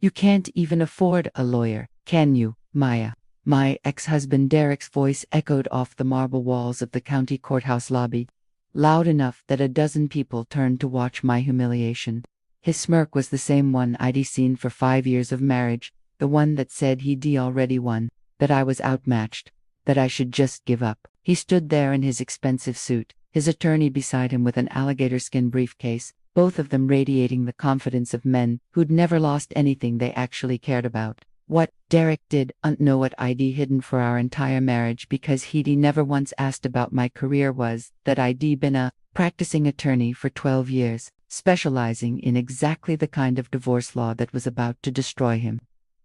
You can't even afford a lawyer, can you, Maya? My ex-husband Derek's voice echoed off the marble walls of the county courthouse lobby, loud enough that a dozen people turned to watch my humiliation. His smirk was the same one I'd seen for 5 years of marriage, the one that said he'd already won, that I was outmatched, that I should just give up. He stood there in his expensive suit, his attorney beside him with an alligator-skin briefcase, both of them radiating the confidence of men who'd never lost anything they actually cared about. What Derek didn't know what I'd hidden for our entire marriage because he'd never once asked about my career was that I'd been a practicing attorney for 12 years, specializing in exactly the kind of divorce law that was about to destroy him.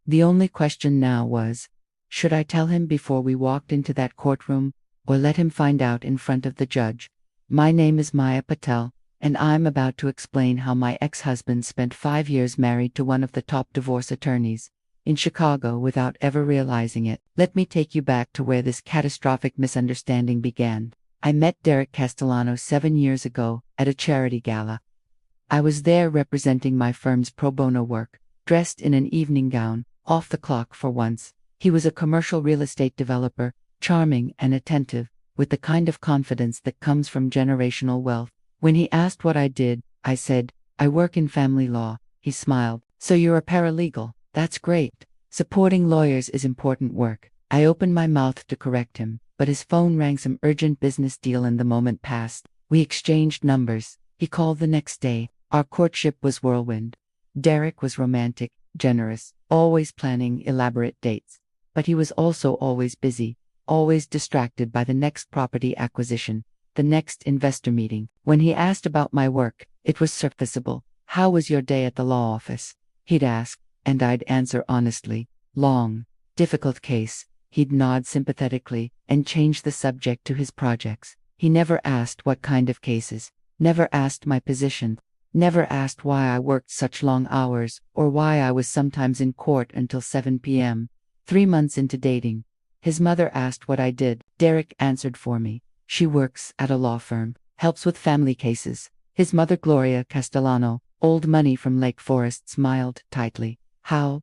The only question now was, should I tell him before we walked into that courtroom, or let him find out in front of the judge? My name is Maya Patel, and I'm about to explain how my ex-husband spent 5 years married to one of the top divorce attorneys in Chicago without ever realizing it. Let me take you back to where this catastrophic misunderstanding began. I met Derek Castellano 7 years ago at a charity gala. I was there representing my firm's pro bono work, dressed in an evening gown, off the clock for once. He was a commercial real estate developer, charming and attentive, with the kind of confidence that comes from generational wealth. When he asked what I did, I said, "I work in family law." He smiled. "So you're a paralegal? That's great. Supporting lawyers is important work." I opened my mouth to correct him, but his phone rang some urgent business deal and the moment passed. We exchanged numbers. He called the next day. Our courtship was whirlwind. Derek was romantic, generous, always planning elaborate dates. But he was also always busy, always distracted by the next property acquisition, the next investor meeting. When he asked about my work, it was surfaceable. "How was your day at the law office?" he'd ask, and I'd answer honestly. "Long, difficult case." He'd nod sympathetically and change the subject to his projects. He never asked what kind of cases, never asked my position, never asked why I worked such long hours or why I was sometimes in court until 7 p.m. 3 months into dating, his mother asked what I did. Derek answered for me. "She works at a law firm, helps with family cases." His mother, Gloria Castellano, old money from Lake Forest, smiled tightly. "How,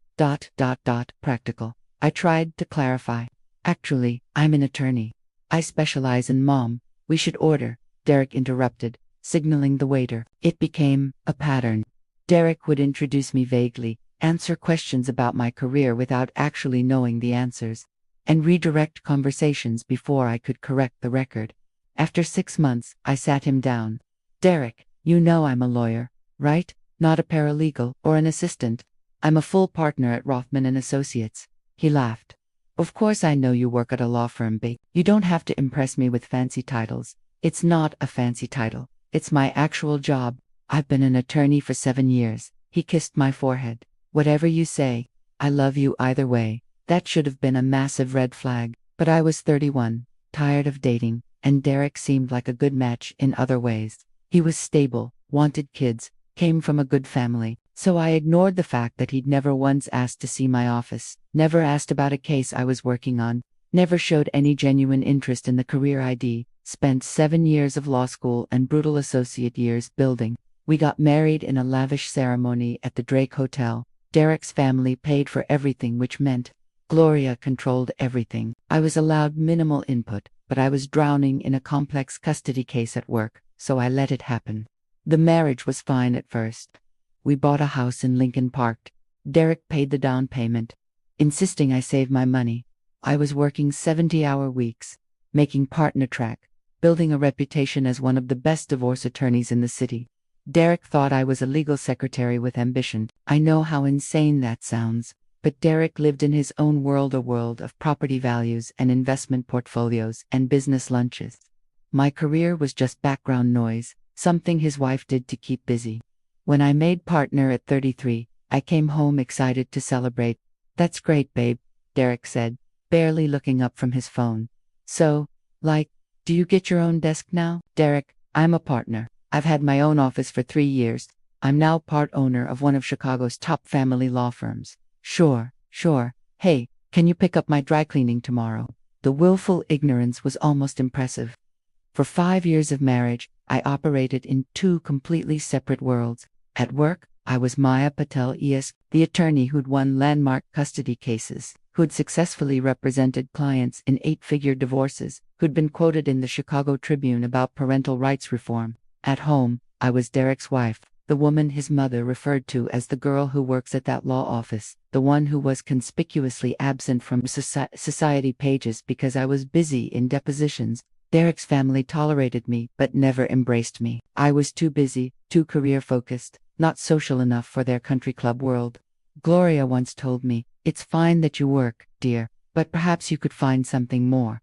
practical?" I tried to clarify. "Actually, I'm an attorney. I specialize in mom." "We should order," Derek interrupted, signaling the waiter. It became a pattern. Derek would introduce me vaguely, answer questions about my career without actually knowing the answers, and redirect conversations before I could correct the record. After 6 months, I sat him down. "Derek, you know I'm a lawyer, right? Not a paralegal or an assistant. I'm a full partner at Rothman & Associates." He laughed. "Of course I know you work at a law firm, babe. You don't have to impress me with fancy titles." "It's not a fancy title. It's my actual job. I've been an attorney for 7 years. He kissed my forehead. "Whatever you say, I love you either way." That should have been a massive red flag, but I was 31, tired of dating, and Derek seemed like a good match in other ways. He was stable, wanted kids, came from a good family, so I ignored the fact that he'd never once asked to see my office, never asked about a case I was working on, never showed any genuine interest in the career I'd spent 7 years of law school and brutal associate years building. We got married in a lavish ceremony at the Drake Hotel. Derek's family paid for everything, which meant Gloria controlled everything. I was allowed minimal input, but I was drowning in a complex custody case at work, so I let it happen. The marriage was fine at first. We bought a house in Lincoln Park. Derek paid the down payment, insisting I save my money. I was working 70-hour weeks, making partner track, building a reputation as one of the best divorce attorneys in the city. Derek thought I was a legal secretary with ambition. I know how insane that sounds, but Derek lived in his own world, a world of property values and investment portfolios and business lunches. My career was just background noise, something his wife did to keep busy. When I made partner at 33, I came home excited to celebrate. "That's great, babe," Derek said, barely looking up from his phone. "So, do you get your own desk now?" "Derek, I'm a partner. I've had my own office for 3 years. I'm now part owner of one of Chicago's top family law firms." Sure. "Hey, can you pick up my dry cleaning tomorrow?" The willful ignorance was almost impressive. For 5 years of marriage, I operated in 2 completely separate worlds. At work, I was Maya Patel ES, the attorney who'd won landmark custody cases, who'd successfully represented clients in 8-figure divorces, who'd been quoted in the Chicago Tribune about parental rights reform. At home, I was Derek's wife, the woman his mother referred to as the girl who works at that law office, the one who was conspicuously absent from society pages because I was busy in depositions. Derek's family tolerated me but never embraced me. I was too busy, too career-focused, not social enough for their country club world. Gloria once told me, "It's fine that you work, dear, but perhaps you could find something more,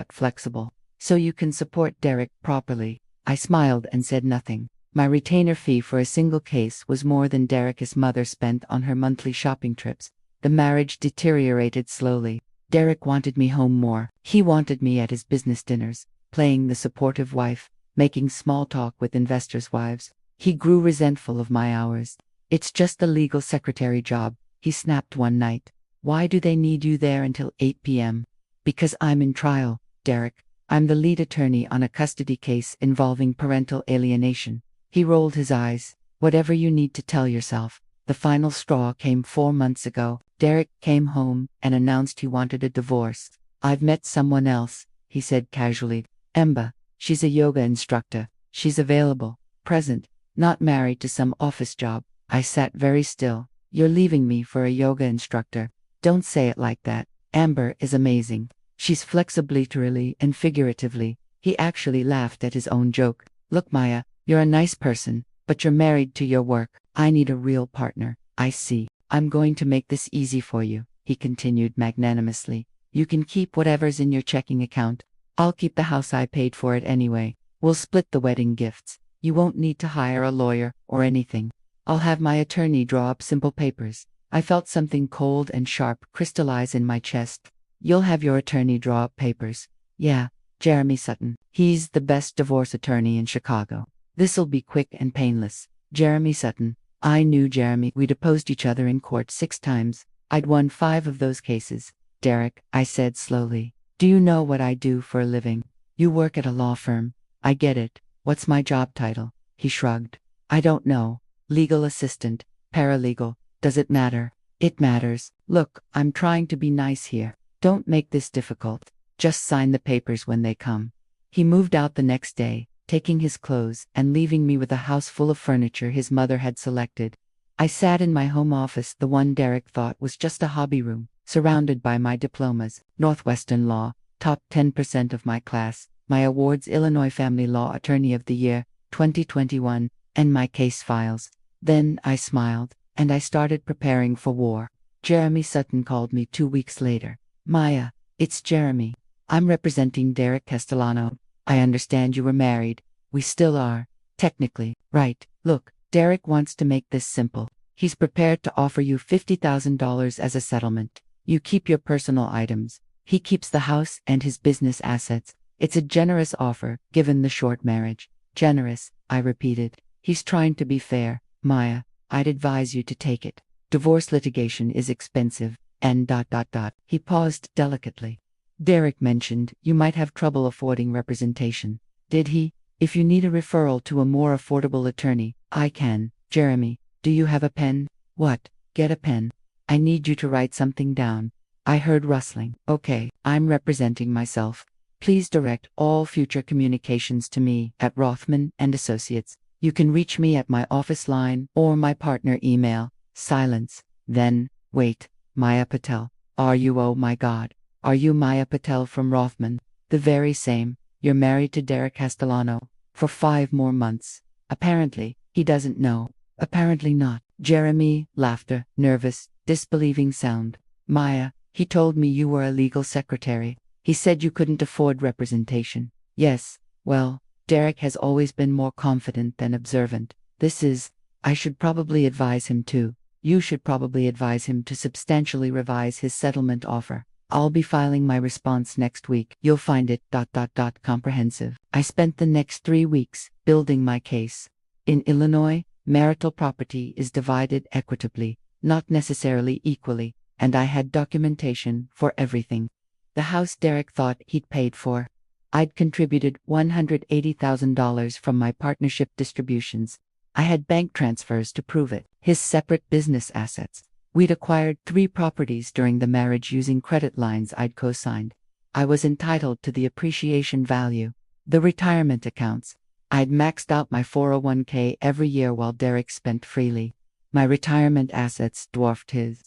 flexible, so you can support Derek properly." I smiled and said nothing. My retainer fee for a single case was more than Derek's mother spent on her monthly shopping trips. The marriage deteriorated slowly. Derek wanted me home more. He wanted me at his business dinners, playing the supportive wife, making small talk with investors' wives. He grew resentful of my hours. "It's just a legal secretary job," he snapped one night. "Why do they need you there until 8 p.m.? "Because I'm in trial, Derek. I'm the lead attorney on a custody case involving parental alienation." He rolled his eyes. "Whatever you need to tell yourself." The final straw came 4 months ago. Derek came home and announced he wanted a divorce. "I've met someone else," he said casually. "Emba. She's a yoga instructor. She's available, present, not married to some office job." I sat very still. "You're leaving me for a yoga instructor? Don't say it like that. Amber is amazing. She's flexible literally and figuratively." He actually laughed at his own joke. "Look, Maya, you're a nice person, but you're married to your work. I need a real partner." "I see. I'm going to make this easy for you," he continued magnanimously. "You can keep whatever's in your checking account. I'll keep the house. I paid for it anyway. We'll split the wedding gifts. You won't need to hire a lawyer or anything. I'll have my attorney draw up simple papers." I felt something cold and sharp crystallize in my chest. "You'll have your attorney draw up papers?" "Yeah, Jeremy Sutton. He's the best divorce attorney in Chicago. This'll be quick and painless." Jeremy Sutton. I knew Jeremy. We'd opposed each other in court 6 times. I'd won 5 of those cases. "Derek," I said slowly, "do you know what I do for a living?" "You work at a law firm." "I get it. What's my job title?" He shrugged. "I don't know. Legal assistant, paralegal. Does it matter?" "It matters. Look, I'm trying to be nice here. Don't make this difficult. Just sign the papers when they come." He moved out the next day, taking his clothes and leaving me with a house full of furniture his mother had selected. I sat in my home office, the one Derek thought was just a hobby room, surrounded by my diplomas, Northwestern Law, top 10% of my class, my awards, Illinois Family Law Attorney of the Year, 2021, and my case files. Then I smiled, and I started preparing for war. Jeremy Sutton called me 2 weeks later. "Maya, it's Jeremy. I'm representing Derek Castellano. I understand you were married." "We still are. Technically, right. Look, Derek wants to make this simple. He's prepared to offer you $50,000 as a settlement. You keep your personal items. He keeps the house and his business assets. It's a generous offer, given the short marriage." "Generous," I repeated. "He's trying to be fair, Maya. I'd advise you to take it. Divorce litigation is expensive, and ... He paused delicately. "Derek mentioned you might have trouble affording representation." "Did he? If you need a referral to a more affordable attorney, I can." "Jeremy, do you have a pen?" "What?" "Get a pen. I need you to write something down." I heard rustling. "Okay, I'm representing myself. Please direct all future communications to me at Rothman and Associates. You can reach me at my office line or my partner email." Silence. Then, "Wait, Maya Patel. Are you? Oh my God. Are you Maya Patel from Rothman?" "The very same. You're married to Derek Castellano. For 5 more months. Apparently, he doesn't know." "Apparently not." Jeremy, laughter, nervous, disbelieving sound. "Maya, he told me you were a legal secretary. He said you couldn't afford representation." "Yes, well, Derek has always been more confident than observant. I should probably advise him to. You should probably advise him to substantially revise his settlement offer. I'll be filing my response next week. You'll find it ... comprehensive." I spent the next 3 weeks building my case. In Illinois, marital property is divided equitably, not necessarily equally, and I had documentation for everything. The house Derek thought he'd paid for. I'd contributed $180,000 from my partnership distributions. I had bank transfers to prove it. His separate business assets. We'd acquired 3 properties during the marriage using credit lines I'd co-signed. I was entitled to the appreciation value. The retirement accounts. I'd maxed out my 401k every year while Derek spent freely. My retirement assets dwarfed his.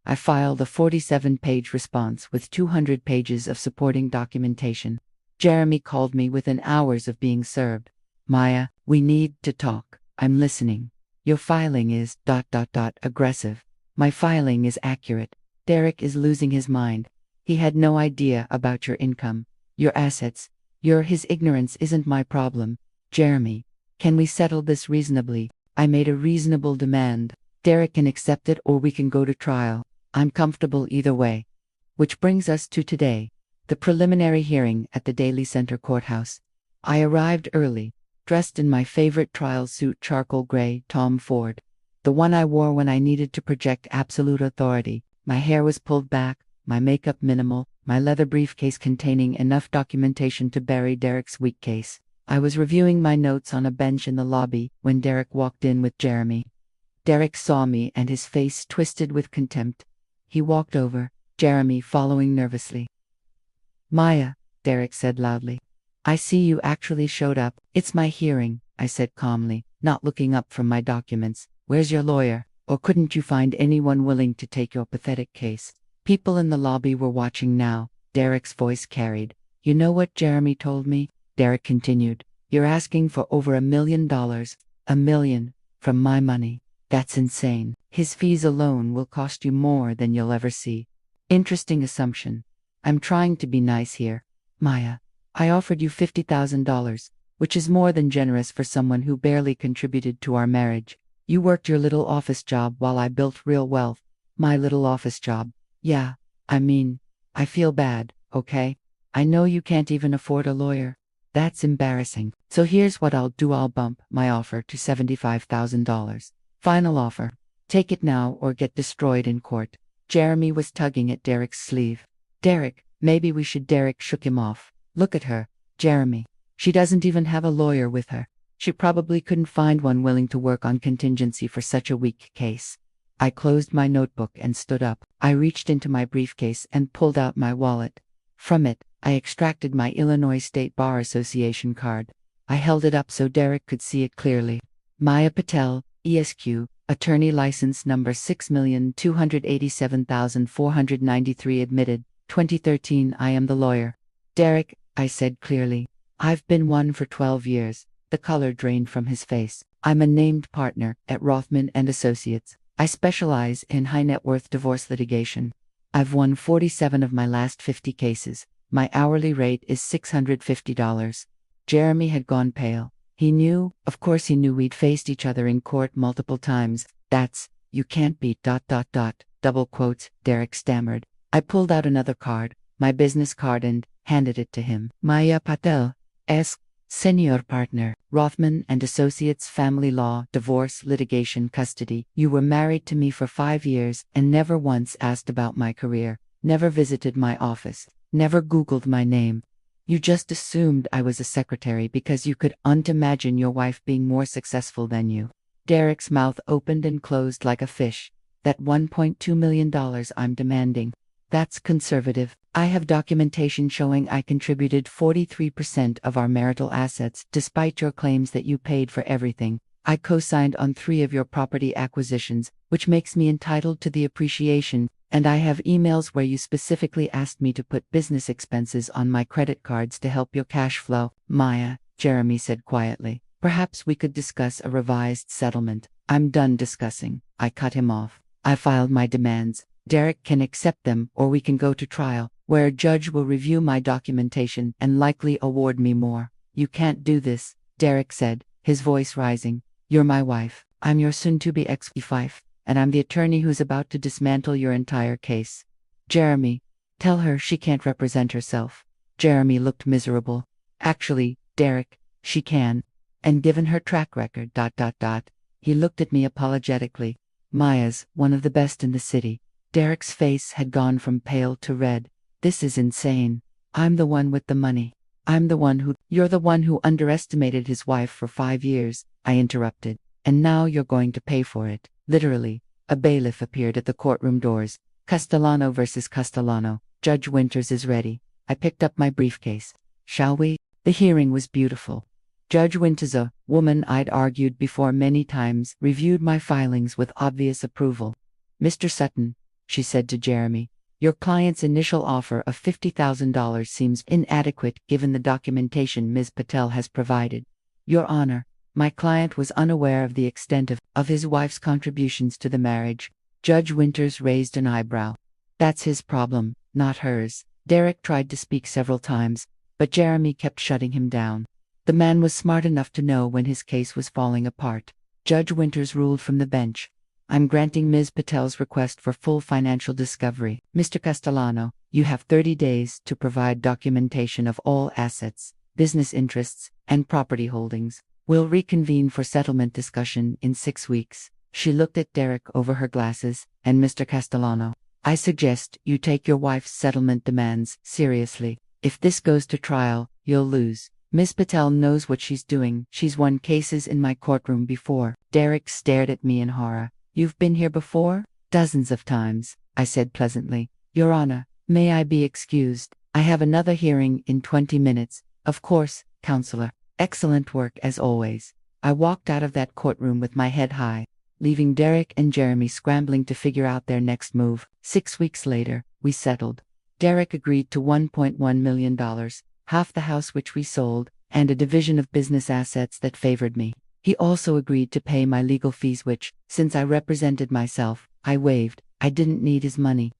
I filed a 47-page response with 200 pages of supporting documentation. Jeremy called me within hours of being served. Maya, we need to talk. I'm listening. Your filing is ... aggressive. My filing is accurate. Derek is losing his mind. He had no idea about your income, your assets. His ignorance isn't my problem. Jeremy, can we settle this reasonably? I made a reasonable demand. Derek can accept it or we can go to trial. I'm comfortable either way. Which brings us to today, the preliminary hearing at the Daly Center Courthouse. I arrived early, dressed in my favorite trial suit, charcoal gray Tom Ford. The one I wore when I needed to project absolute authority. My hair was pulled back, my makeup minimal, my leather briefcase containing enough documentation to bury Derek's weak case. I was reviewing my notes on a bench in the lobby when Derek walked in with Jeremy. Derek saw me and his face twisted with contempt. He walked over, Jeremy following nervously. Maya, Derek said loudly. I see you actually showed up. It's my hearing, I said calmly, not looking up from my documents. Where's your lawyer? Or couldn't you find anyone willing to take your pathetic case? People in the lobby were watching now. Derek's voice carried. You know what Jeremy told me? Derek continued. You're asking for over $1 million. $1 million. From my money. That's insane. His fees alone will cost you more than you'll ever see. Interesting assumption. I'm trying to be nice here. Maya, I offered you $50,000, which is more than generous for someone who barely contributed to our marriage. You worked your little office job while I built real wealth. My little office job. Yeah, I feel bad, okay? I know you can't even afford a lawyer. That's embarrassing. So here's what I'll do. I'll bump my offer to $75,000. Final offer. Take it now or get destroyed in court. Jeremy was tugging at Derek's sleeve. Derek, maybe we should. Derek shook him off. Look at her, Jeremy. She doesn't even have a lawyer with her. She probably couldn't find one willing to work on contingency for such a weak case. I closed my notebook and stood up. I reached into my briefcase and pulled out my wallet. From it, I extracted my Illinois State Bar Association card. I held it up so Derek could see it clearly. Maya Patel, ESQ, attorney license number 6,287,493 admitted, 2013. I am the lawyer. Derek, I said clearly. I've been one for 12 years. The color drained from his face. I'm a named partner at Rothman and Associates. I specialize in high net worth divorce litigation. I've won 47 of my last 50 cases. My hourly rate is $650. Jeremy had gone pale. He knew, of course he knew we'd faced each other in court multiple times. You can't beat ... double quotes, Derek stammered. I pulled out another card, my business card, and handed it to him. Maya Patel, Senior Partner, Rothman and Associates, Family Law, Divorce, Litigation, Custody. You were married to me for 5 years and never once asked about my career, never visited my office, never Googled my name. You just assumed I was a secretary because you couldn't imagine your wife being more successful than you. Derek's mouth opened and closed like a fish. That $1.2 million I'm demanding. That's conservative. I have documentation showing I contributed 43% of our marital assets despite your claims that you paid for everything. I co-signed on 3 of your property acquisitions, which makes me entitled to the appreciation, and I have emails where you specifically asked me to put business expenses on my credit cards to help your cash flow. Maya, Jeremy said quietly, perhaps we could discuss a revised settlement. I'm done discussing. I cut him off. I filed my demands. Derek can accept them or we can go to trial, where a judge will review my documentation and likely award me more. You can't do this, Derek said, his voice rising. You're my wife. I'm your soon-to-be ex-wife, and I'm the attorney who's about to dismantle your entire case. Jeremy, tell her she can't represent herself. Jeremy looked miserable. Actually, Derek, she can. And given her track record... He looked at me apologetically. Maya's one of the best in the city. Derek's face had gone from pale to red. This is insane. I'm the one with the money. I'm the one who... You're the one who underestimated his wife for 5 years, I interrupted. and now you're going to pay for it. Literally, a bailiff appeared at the courtroom doors. Castellano versus Castellano. Judge Winters is ready. I picked up my briefcase. Shall we? The hearing was beautiful. Judge Winters, a woman I'd argued before many times, reviewed my filings with obvious approval. Mr. Sutton, she said to Jeremy, your client's initial offer of $50,000 seems inadequate given the documentation Ms. Patel has provided. Your Honor, my client was unaware of the extent of his wife's contributions to the marriage. Judge Winters raised an eyebrow. That's his problem, not hers. Derek tried to speak several times, but Jeremy kept shutting him down. The man was smart enough to know when his case was falling apart. Judge Winters ruled from the bench. I'm granting Ms. Patel's request for full financial discovery. Mr. Castellano, you have 30 days to provide documentation of all assets, business interests, and property holdings. We'll reconvene for settlement discussion in 6 weeks. She looked at Derek over her glasses, and Mr. Castellano, I suggest you take your wife's settlement demands seriously. If this goes to trial, you'll lose. Ms. Patel knows what she's doing. She's won cases in my courtroom before. Derek stared at me in horror. You've been here before? Dozens of times, I said pleasantly. Your Honor, may I be excused? I have another hearing in 20 minutes. Of course, Counselor. Excellent work as always. I walked out of that courtroom with my head high, leaving Derek and Jeremy scrambling to figure out their next move. 6 weeks later, we settled. Derek agreed to $1.1 million, half the house which we sold, and a division of business assets that favored me. He also agreed to pay my legal fees which, since I represented myself, I waived. I didn't need his money.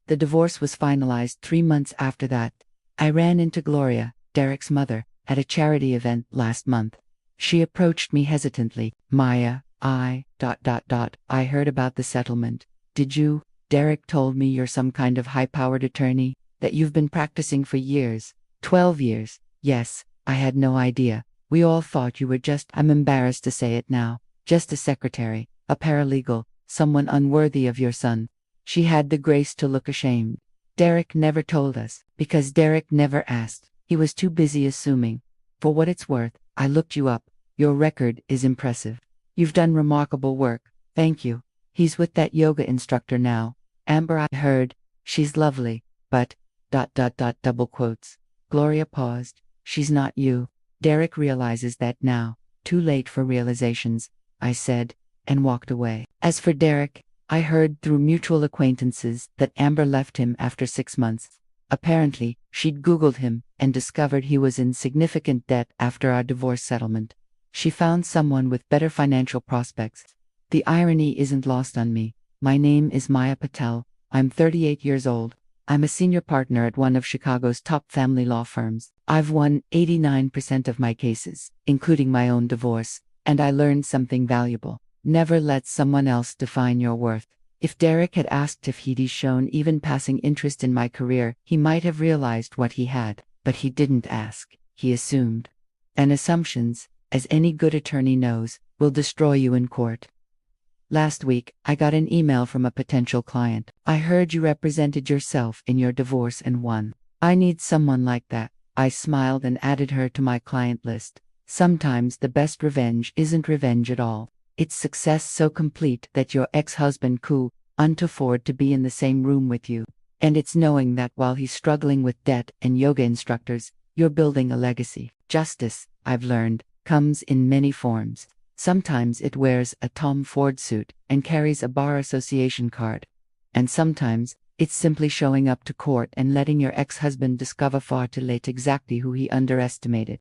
The divorce was finalized 3 months after that. I ran into Gloria, Derek's mother, at a charity event last month. She approached me hesitantly. Maya, I heard about the settlement. Did you? Derek told me you're some kind of high-powered attorney, that you've been practicing for years. 12 years. Yes, I had no idea. We all thought you were just, I'm embarrassed to say it now, just a secretary, a paralegal, someone unworthy of your son. She had the grace to look ashamed. Derek never told us, because Derek never asked. He was too busy assuming. For what it's worth, I looked you up. Your record is impressive. You've done remarkable work. Thank you. He's with that yoga instructor now. Amber, I heard. She's lovely, but, double quotes. Gloria paused. She's not you. Derek realizes that now. Too late for realizations, I said, and walked away. As for Derek, I heard through mutual acquaintances that Amber left him after 6 months. Apparently, she'd Googled him and discovered he was in significant debt after our divorce settlement. She found someone with better financial prospects. The irony isn't lost on me. My name is Maya Patel. I'm 38 years old. I'm a senior partner at one of Chicago's top family law firms. I've won 89% of my cases, including my own divorce, and I learned something valuable. Never let someone else define your worth. If Derek had asked if he'd shown even passing interest in my career, he might have realized what he had, but he didn't ask. He assumed. And assumptions, as any good attorney knows, will destroy you in court. Last week, I got an email from a potential client. I heard you represented yourself in your divorce and won. I need someone like that. I smiled and added her to my client list. Sometimes the best revenge isn't revenge at all. It's success so complete that your ex-husband couldn't afford to be in the same room with you. And it's knowing that while he's struggling with debt and yoga instructors, you're building a legacy. Justice, I've learned, comes in many forms. Sometimes it wears a Tom Ford suit and carries a bar association card. And sometimes, it's simply showing up to court and letting your ex-husband discover far too late exactly who he underestimated.